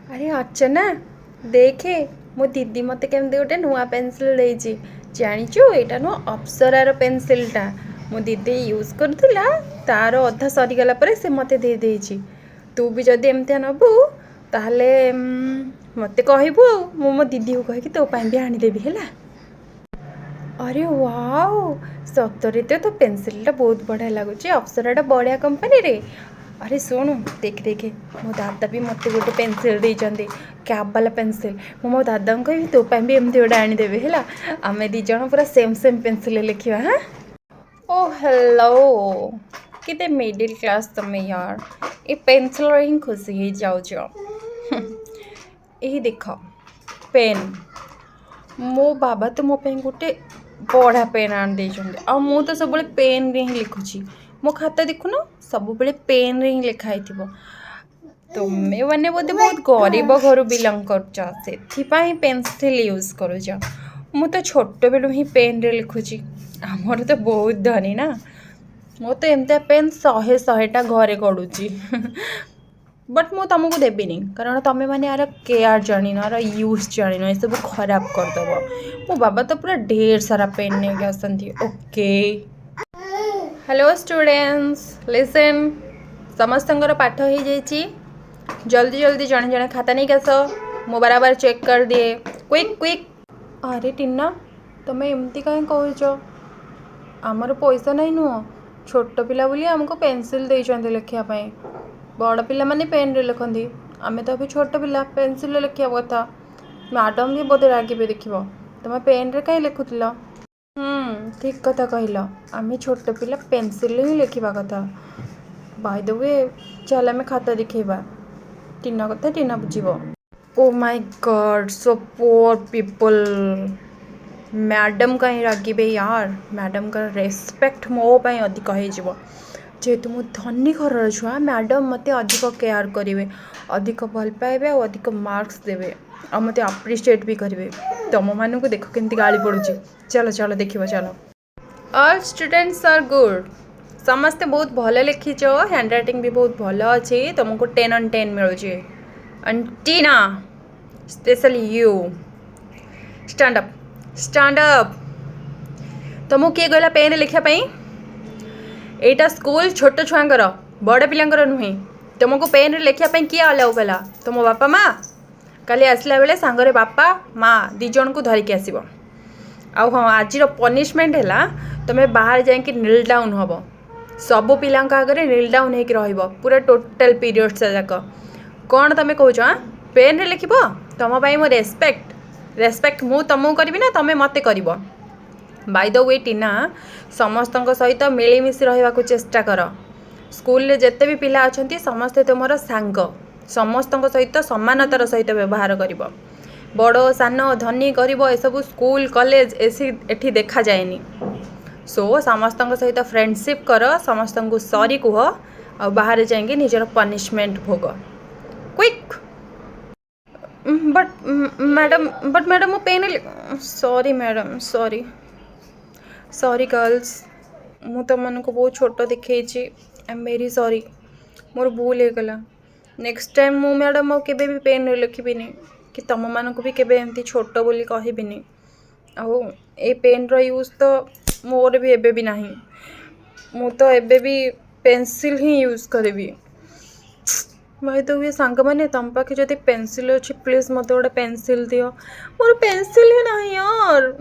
अरे अर्चना देखे मो दीदी मते केमती गोटे नुआ पेनसिल देछि जानिचु एटा नु अप्सरार पेनसिलटा मो दीदी यूज करथिला तार अधा सरीगला परे से मते दे देछि तू भी जदि एमतिया नबु ताहले मते कहबु मो मो दीदी को कहि कि तो पाई भी आनी देबी हैला। अरे वाओ सतरे तो पेनसिलटा बहुत बढ़िया लगुच अप्सराटा बढ़िया कंपनी रे। अरे शुणु देख देखे मो दादा भी मत गोटे पेनसिल देते कैप वाला पेनसिल मो दादा को कहि तो भी एमती गोटे आनीदेवी है आम दीज पूरा सेम सेम पेनसिल लिखा। हाँ ओ हेलो किते मिडिल क्लास तुम यार ये पेनसिल ही खुशी हो जाओ। यही देख पेन मो बाबा तो मो गोटे बड़ा पेन आन दे मु तो सब पेन रे ही लिखुची मो खाता देखुन सब बेले पेन रे ही लिखाई थी। तुम्हें मैंने बोधे बहुत गरीब घर बिलंग कर पेनसिल यूज करुच मु तो छोट बेलू ही पेन रे लिखुची आमर तो बहुत धनी ना मो तो एमती पेन 100टा घरे गड़ुची बट मु तुमको देविनी कारण तुम्हें मैंने यार केयर जान यार यूज जान ये सब खराब करदेव। मो बाबा तो पूरा ढेर सारा पेन नहीं आसती। ओके हेलो स्टूडेंट्स लिसन समस्तंकर पाठ हो जाइए जल्दी जल्दी जड़े जड़े खाता नहीं आस मो बराबर चेक कर दिए क्विक क्विक। अरे टीना तुम्हें एमती कहीं कह आमर पैसा नहीं नुह छोट पिला बोली आमको पेनसिल देते लिखापी बड़ पिला माने पेन रे लिखती आम तो अभी छोट पिला पेनसिल लिखा कथा मैडम भी बोधे रागे देख तुम पेन रे कहीं लिखुल। ठीक कथा कहल आम छोट पिला पेनसिल ही लिखा कथा बाय द वे चल आम खाता दिखेबा टीना कथा टीना बुझीब। Oh my god so poor people madam कहीं रागे यार मैडम का रेस्पेक्ट मो पाई अधिक हो जेहेतु मु धनी घर छुआ मैडम मते अधिक केयर करेंगे अधिक भल पाइबे और अधिक मार्क्स देवे और मते अप्रिशिएट भी करेंगे। तुम मानू को देखो केमती गाली पड़ुची चलो चलो देखिए चलो। ऑल स्टूडेंट्स आर गुड समस्ते बहुत भल लिखीच हैंड राइटिंग भी बहुत भल अच्छी तुमको 10 on 10 मिलूँ and Tina specially you stand up तुमको किए गला पेन लिखापी एटा स्कूल छोट छुआंकर बड़ पिलांकर नुहे तुमको पेन लिखापी किए अलाउ कला तुम बापा माँ काली आसला बेले सांगरे बापा माँ दी जन को धरिकी आसब। आउ हाँ आज पनिशमेंट है तुम्हें बाहर जाकि नील डाउन हम सबू पिला आगे नील डाउन हो पूरा टोटाल पीरियड्स जाक कौन तुम कौच पेन रे लिख तुम मो रेस्पेक्ट मु तुमको करी ना तुम मत कर। बाय द वे टीना समस्त सहित मिलमिशि रहा चेष्टा कर स्कूल रे जिते भी पिला अच्छा समस्ते तुम सांग समस्त सहित समानतार सहित व्यवहार कर बड़ सान धनी गरीब एसबू स्कूल कॉलेज एठी देखा जाएनी सो समस्त सहित फ्रेंडशिप कर समस्त को सॉरी कह और बाहर जाएंगे निजर पनिशमेंट भोग क्विक। बट मैडम मो पेन सॉरी मैडम सॉरी गर्ल्स मु तुम को बहुत छोट देखी आई एम वेरी सॉरी मोर भूल हो गला नेक्स्ट टाइम मु मैडम आ केबे भी पेन रे लिखिबिनी कि तुम मानक भी केबे एमती छोट बोली कहबिनी आउ ए पेन रो यूज तो मोर भी एबे भी नहीं मु तो एबे भी पेंसिल ही यूज करेबी। भाई तो ये सांग मैंने तुम पाखे जब पेंसिल अच्छी प्लीज मत गोटे पेंसिल दियो मोर पेंसिल ही नहीं यार।